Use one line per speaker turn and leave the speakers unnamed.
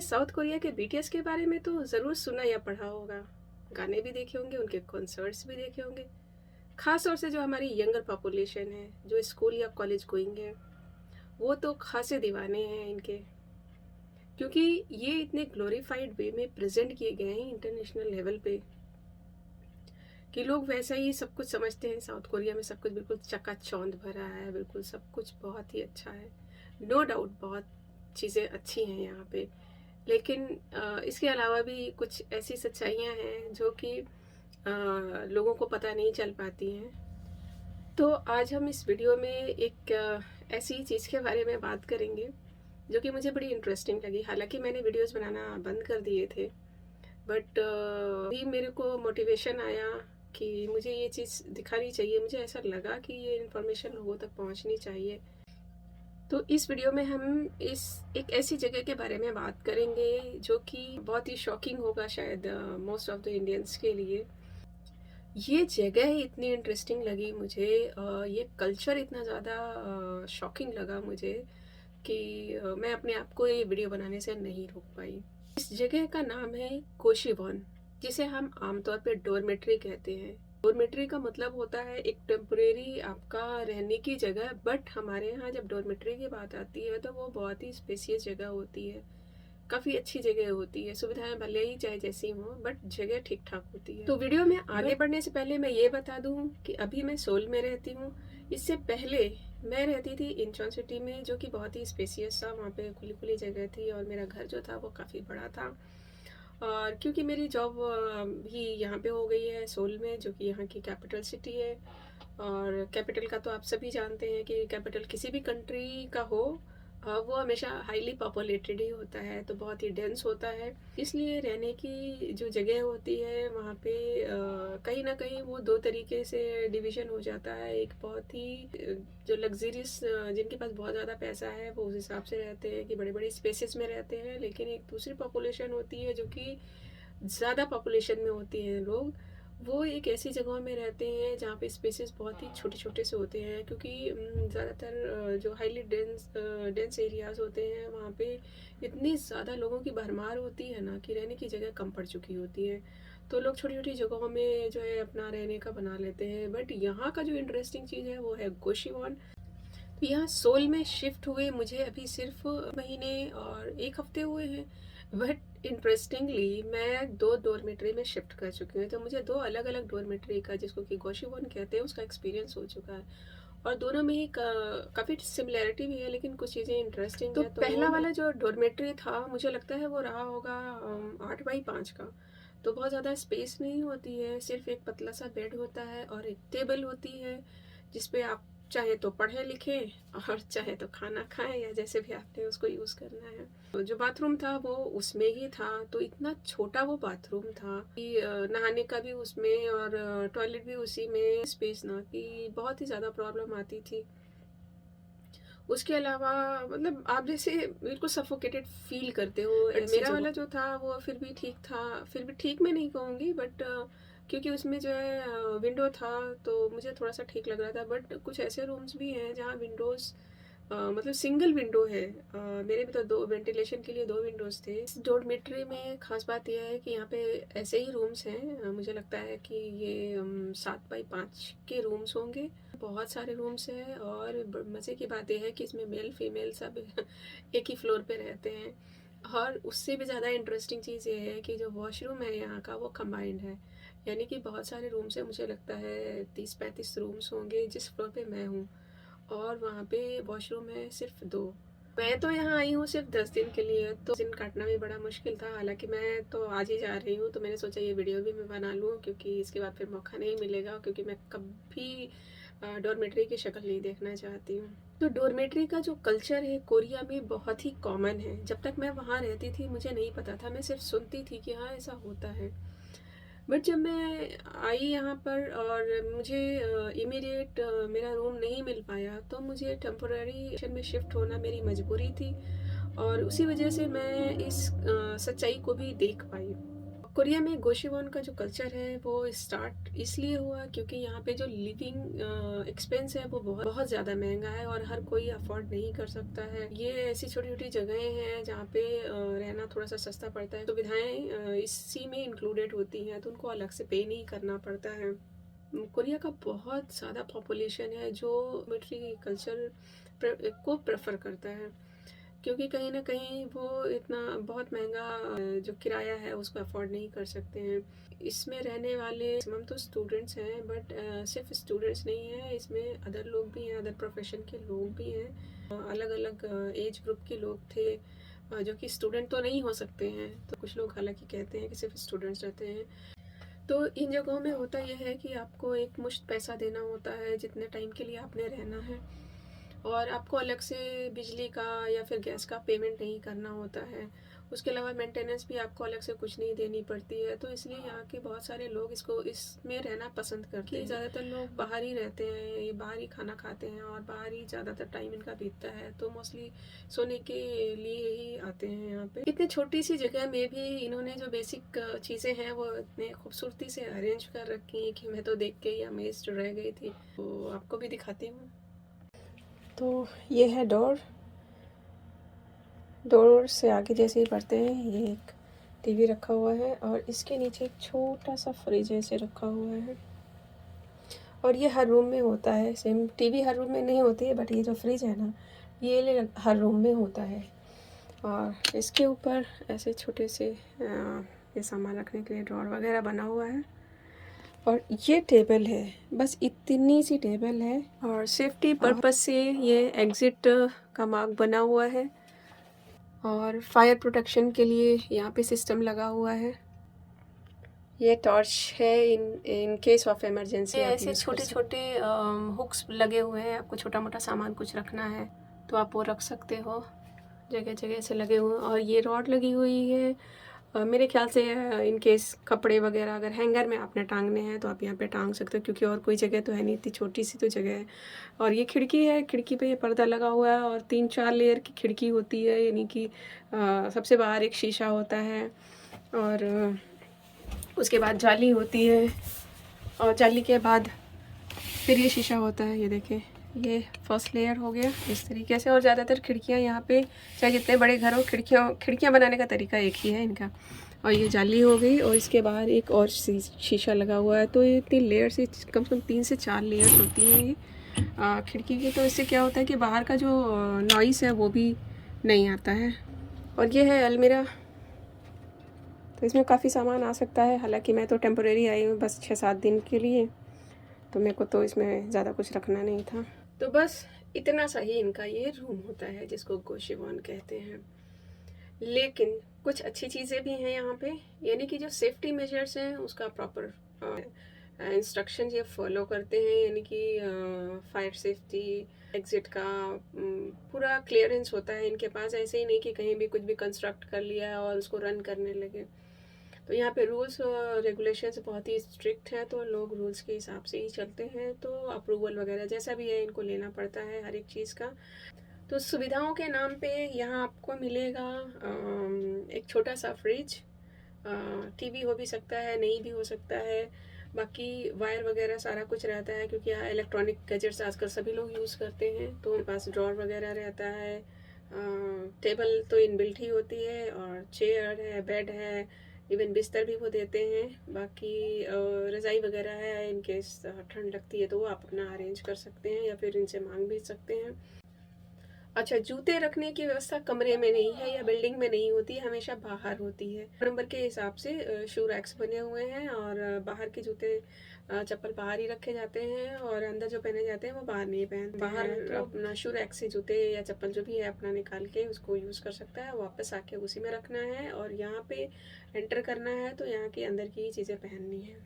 South Korea के BTS के बारे में तो ज़रूर सुना या पढ़ा होगा। गाने भी देखे होंगे, उनके कॉन्सर्ट्स भी देखे होंगे। ख़ास तौर से जो हमारी यंगर पॉपुलेशन है, जो स्कूल या कॉलेज गोइंग है, वो तो ख़ासे दीवाने हैं इनके। क्योंकि ये इतने ग्लोरीफाइड वे में प्रेज़ेंट किए गए हैं इंटरनेशनल लेवल पे, कि लोग वैसा ही सब कुछ समझते हैं। साउथ कोरिया में सब कुछ बिल्कुल चकाचौंध भरा है, बिल्कुल सब कुछ बहुत ही अच्छा है। नो डाउट बहुत चीज़ें अच्छी हैं यहाँ पे। लेकिन इसके अलावा भी कुछ ऐसी सच्चाइयाँ हैं जो कि लोगों को पता नहीं चल पाती हैं। तो आज हम इस वीडियो में एक ऐसी चीज़ के बारे में बात करेंगे जो कि मुझे बड़ी इंटरेस्टिंग लगी। हालांकि मैंने वीडियोस बनाना बंद कर दिए थे, बट भी मेरे को मोटिवेशन आया कि मुझे ये चीज़ दिखानी चाहिए। मुझे ऐसा लगा कि ये इन्फॉर्मेशन लोगों तक पहुंचनी चाहिए। तो इस वीडियो में हम इस एक ऐसी जगह के बारे में बात करेंगे जो कि बहुत ही शॉकिंग होगा शायद मोस्ट ऑफ द इंडियंस के लिए। ये जगह इतनी इंटरेस्टिंग लगी मुझे, ये कल्चर इतना ज़्यादा शॉकिंग लगा मुझे कि मैं अपने आप को ये वीडियो बनाने से नहीं रोक पाई। इस जगह का नाम है कोशीवॉन, जिसे हम आमतौर पे डॉर्मेट्री कहते हैं। डॉर्मेट्री का मतलब होता है एक टेम्परेरी आपका रहने की जगह, बट हमारे यहाँ जब डॉर्मेट्री की बात आती है तो वो बहुत ही स्पेसियस जगह होती है, काफ़ी अच्छी जगह होती है। सुविधाएं भले ही चाहे जैसी हों, बट जगह ठीक ठाक होती है। तो वीडियो में आगे बढ़ने से पहले मैं ये बता दूं कि अभी मैं सोल में रहती हूँ। इससे पहले मैं रहती थी इंचॉन सिटी में, जो कि बहुत ही स्पेसियस था। वहाँ पे खुली खुली जगह थी और मेरा घर जो था वो काफ़ी बड़ा था। और क्योंकि मेरी जॉब भी यहाँ पे हो गई है सोल में, जो कि यहाँ की कैपिटल सिटी है। और कैपिटल का तो आप सभी जानते हैं कि कैपिटल किसी भी कंट्री का हो, वो हमेशा हाईली पॉपुलेटेड ही होता है, तो बहुत ही डेंस होता है। इसलिए रहने की जो जगह होती है वहाँ पे कहीं ना कहीं वो दो तरीके से डिवीज़न हो जाता है। एक बहुत ही जो लग्जरियस, जिनके पास बहुत ज़्यादा पैसा है, वो उस हिसाब से रहते हैं कि बड़े बड़े स्पेसेस में रहते हैं। लेकिन एक दूसरी पॉपुलेशन होती है जो कि ज़्यादा पॉपुलेशन में होती हैं लोग, वो एक ऐसी जगहों में रहते हैं जहाँ पे स्पेसेस बहुत ही छोटे छोटे से होते हैं। क्योंकि ज़्यादातर जो हाईली डेंस एरियाज होते हैं वहाँ पे इतनी ज़्यादा लोगों की भरमार होती है ना कि रहने की जगह कम पड़ चुकी होती है। तो लोग छोटी छोटी जगहों में जो है अपना रहने का बना लेते हैं। बट यहाँ का जो इंटरेस्टिंग चीज़ है वो है गोशीवॉन। तो यहाँ सोल में शिफ्ट हुए मुझे अभी सिर्फ महीने और एक हफ्ते हुए हैं। बट इंटरेस्टिंगली मैं दो डॉर्मेट्री में शिफ्ट कर चुकी हूँ। तो मुझे दो अलग अलग डॉर्मेट्री का, जिसको कि गोशीवॉन कहते हैं, उसका एक्सपीरियंस हो चुका है। और दोनों में ही काफ़ी सिमिलैरिटी भी है, लेकिन कुछ चीज़ें इंटरेस्टिंग है। तो पहला वाला जो डॉर्मेट्री था, मुझे लगता है वो रहा होगा 8x5 का। तो बहुत ज़्यादा स्पेस नहीं होती है, सिर्फ एक पतला सा बेड होता है और एक टेबल होती है जिसपे आप चाहे तो पढ़े लिखें और चाहे तो खाना खाएं, या जैसे भी आपने उसको यूज़ करना है। तो जो बाथरूम था वो उसमें ही था। तो इतना छोटा वो बाथरूम था कि नहाने का भी उसमें और टॉयलेट भी उसी में, स्पेस ना कि बहुत ही ज़्यादा प्रॉब्लम आती थी। उसके अलावा मतलब आप जैसे बिल्कुल सफोकेटेड फील करते हो। मेरा वाला जो था वो फिर भी ठीक था, फिर भी ठीक मैं नहीं कहूँगी, बट क्योंकि उसमें जो है विंडो था तो मुझे थोड़ा सा ठीक लग रहा था। बट कुछ ऐसे रूम्स भी हैं जहाँ विंडोज़ मतलब सिंगल विंडो है। मेरे भी तो दो वेंटिलेशन के लिए दो विंडोज़ थे। इस डॉर्मेट्री में खास बात यह है कि यहाँ पे ऐसे ही रूम्स हैं। मुझे लगता है कि ये 7x5 के रूम्स होंगे। बहुत सारे रूम्स हैं और मज़े की बात यह है कि इसमें मेल फीमेल सब एक ही फ्लोर पे रहते हैं। और उससे भी ज़्यादा इंटरेस्टिंग चीज़ ये है कि जो वॉशरूम है यहाँ का वो कंबाइंड है। यानी कि बहुत सारे रूम्स हैं, मुझे लगता है 30-35 रूम्स होंगे जिस फ्लोर पे मैं हूँ। और वहाँ पे वॉशरूम है सिर्फ 2। मैं तो यहाँ आई हूँ सिर्फ 10 दिन के लिए, तो दिन काटना भी बड़ा मुश्किल था। हालांकि मैं तो आज ही जा रही हूँ, तो मैंने सोचा ये वीडियो भी मैं बना लूँ, क्योंकि इसके बाद फिर मौका नहीं मिलेगा, क्योंकि मैं कभी डॉर्मेट्री की शक्ल नहीं देखना चाहती हूँ। तो डॉर्मेट्री का जो कल्चर है कोरिया में बहुत ही कॉमन है। जब तक मैं वहाँ रहती थी मुझे नहीं पता था, मैं सिर्फ सुनती थी कि हाँ ऐसा होता है। बट जब मैं आई यहाँ पर और मुझे इमीडिएट मेरा रूम नहीं मिल पाया, तो मुझे टेम्पोररी में शिफ्ट होना मेरी मजबूरी थी। और उसी वजह से मैं इस सच्चाई को भी देख पाई। कोरिया में गोशिवॉन का जो कल्चर है वो स्टार्ट इसलिए हुआ क्योंकि यहाँ पे जो लिविंग एक्सपेंस है वो बहुत बहुत ज़्यादा महंगा है और हर कोई अफोर्ड नहीं कर सकता है। ये ऐसी छोटी छोटी जगहें हैं जहाँ पे रहना थोड़ा सा सस्ता पड़ता है, सुविधाएं इसी में इंक्लूडेड होती हैं, तो उनको अलग से पे नहीं करना पड़ता है। कोरिया का बहुत ज़्यादा पॉपुलेशन है जो मिलिट्री कल्चर को प्रेफर करता है, क्योंकि कहीं ना कहीं वो इतना बहुत महंगा जो किराया है उसको अफोर्ड नहीं कर सकते हैं। इसमें रहने वाले मैक्सिमम तो स्टूडेंट्स हैं, बट सिर्फ स्टूडेंट्स नहीं हैं, इसमें अदर लोग भी हैं, अदर प्रोफेशन के लोग भी हैं, अलग अलग एज ग्रुप के लोग थे जो कि स्टूडेंट तो नहीं हो सकते हैं। तो कुछ लोग हालांकि कहते हैं कि सिर्फ स्टूडेंट्स रहते हैं। तो इन जगहों में होता यह है कि आपको एक मुश्त पैसा देना होता है जितने टाइम के लिए आपने रहना है, और आपको अलग से बिजली का या फिर गैस का पेमेंट नहीं करना होता है। उसके अलावा मेंटेनेंस भी आपको अलग से कुछ नहीं देनी पड़ती है। तो इसलिए यहाँ के बहुत सारे लोग इसमें रहना पसंद करते हैं। ज़्यादातर लोग बाहर ही रहते हैं, ये बाहर ही खाना खाते हैं और बाहर ही ज़्यादातर टाइम इनका बीतता है, तो मोस्टली सोने के लिए ही आते हैं यहाँ पे। इतनी छोटी सी जगह में भी इन्होंने जो बेसिक चीज़ें हैं वो इतने खूबसूरती से अरेंज कर रखी हैं कि मैं तो देख के ही अमेज्ड रह गई थी। तो आपको भी दिखाती हूँ। तो ये है डोर से आगे जैसे ही बढ़ते हैं ये एक टीवी रखा हुआ है और इसके नीचे एक छोटा सा फ्रिज ऐसे रखा हुआ है, और ये हर रूम में होता है। सेम टीवी हर रूम में नहीं होती है, बट ये जो फ्रिज है ना ये हर रूम में होता है। और इसके ऊपर ऐसे छोटे से ये सामान रखने के लिए ड्रॉर वगैरह बना हुआ है। और ये टेबल है, बस इतनी सी टेबल है, और सेफ्टी पर्पस से ये एग्ज़िट का मार्क बना हुआ है, और फायर प्रोटेक्शन के लिए यहाँ पे सिस्टम लगा हुआ है। ये टॉर्च है इन केस ऑफ इमरजेंसी। ऐसे छोटे छोटे हुक्स लगे हुए हैं, आपको छोटा मोटा सामान कुछ रखना है तो आप वो रख सकते हो, जगह जगह से लगे हुए हैं। और ये रॉड लगी हुई है, मेरे ख्याल से इन केस कपड़े वगैरह अगर हैंगर में आपने टांगने हैं तो आप यहाँ पे टांग सकते हो, क्योंकि और कोई जगह तो है नहीं, इतनी छोटी सी तो जगह है। और ये खिड़की है, खिड़की पे ये पर्दा लगा हुआ है, और 3-4 लेयर की खिड़की होती है, यानी कि सबसे बाहर एक शीशा होता है, और उसके बाद जाली होती है, और जाली के बाद फिर ये शीशा होता है। ये देखें, ये फर्स्ट लेयर हो गया इस तरीके से। और ज़्यादातर खिड़कियाँ यहाँ पे चाहे जितने बड़े घर हो, खिड़कियाँ बनाने का तरीका एक ही है इनका। और ये जाली हो गई, और इसके बाहर एक और शीशा लगा हुआ है। तो ये इतनी लेयर से कम 3 से 4 लेयर्स होती हैं ये खिड़की की। तो इससे क्या होता है कि बाहर का जो नॉइस है वो भी नहीं आता है। और ये है अलमीरा, तो इसमें काफ़ी सामान आ सकता है। हालांकि मैं तो टेम्पोरेरी आई हूँ बस 6-7 दिन के लिए, तो मेरे को तो इसमें ज़्यादा कुछ रखना नहीं था। तो बस इतना सा ही इनका ये रूम होता है जिसको गोशिवॉन कहते हैं। लेकिन कुछ अच्छी चीज़ें भी हैं यहाँ पे, यानी कि जो सेफ्टी मेजर्स हैं उसका प्रॉपर इंस्ट्रक्शन ये फॉलो करते हैं, यानी कि फायर सेफ्टी एग्ज़िट का पूरा क्लियरेंस होता है इनके पास। ऐसे ही नहीं कि कहीं भी कुछ भी कंस्ट्रक्ट कर लिया और उसको रन करने लगे। तो यहाँ पे रूल्स और रेगुलेशंस बहुत ही स्ट्रिक्ट हैं, तो लोग रूल्स के हिसाब से ही चलते हैं। तो अप्रूवल वगैरह जैसा भी है इनको लेना पड़ता है हर एक चीज़ का। तो सुविधाओं के नाम पे यहाँ आपको मिलेगा एक छोटा सा फ्रिज, टीवी हो भी सकता है, नहीं भी हो सकता है, बाकी वायर वगैरह सारा कुछ रहता है, क्योंकि यहाँ इलेक्ट्रॉनिक गैजेट्स आजकल सभी लोग यूज़ करते हैं। तो उनके पास ड्रॉर वगैरह रहता है, टेबल तो इनबिल्ट ही होती है, और चेयर है, बेड है, इवन बिस्तर भी वो देते हैं। बाकी रज़ाई वगैरह है, इन केस ठंड लगती है तो वो आप अपना अरेंज कर सकते हैं या फिर इनसे मांग भी सकते हैं। अच्छा, जूते रखने की व्यवस्था कमरे में नहीं है या बिल्डिंग में नहीं होती है, हमेशा बाहर होती है। नंबर के हिसाब से शू रैक्स बने हुए हैं, और बाहर के जूते चप्पल बाहर ही रखे जाते हैं, और अंदर जो पहने जाते हैं वो बाहर नहीं पहनते। बाहर तो अपना शू रैक से जूते या चप्पल जो भी है अपना निकाल के उसको यूज़ कर सकता है, वापस आके उसी में रखना है। और यहाँ पे एंटर करना है तो यहाँ के अंदर की ही चीज़ें पहननी है।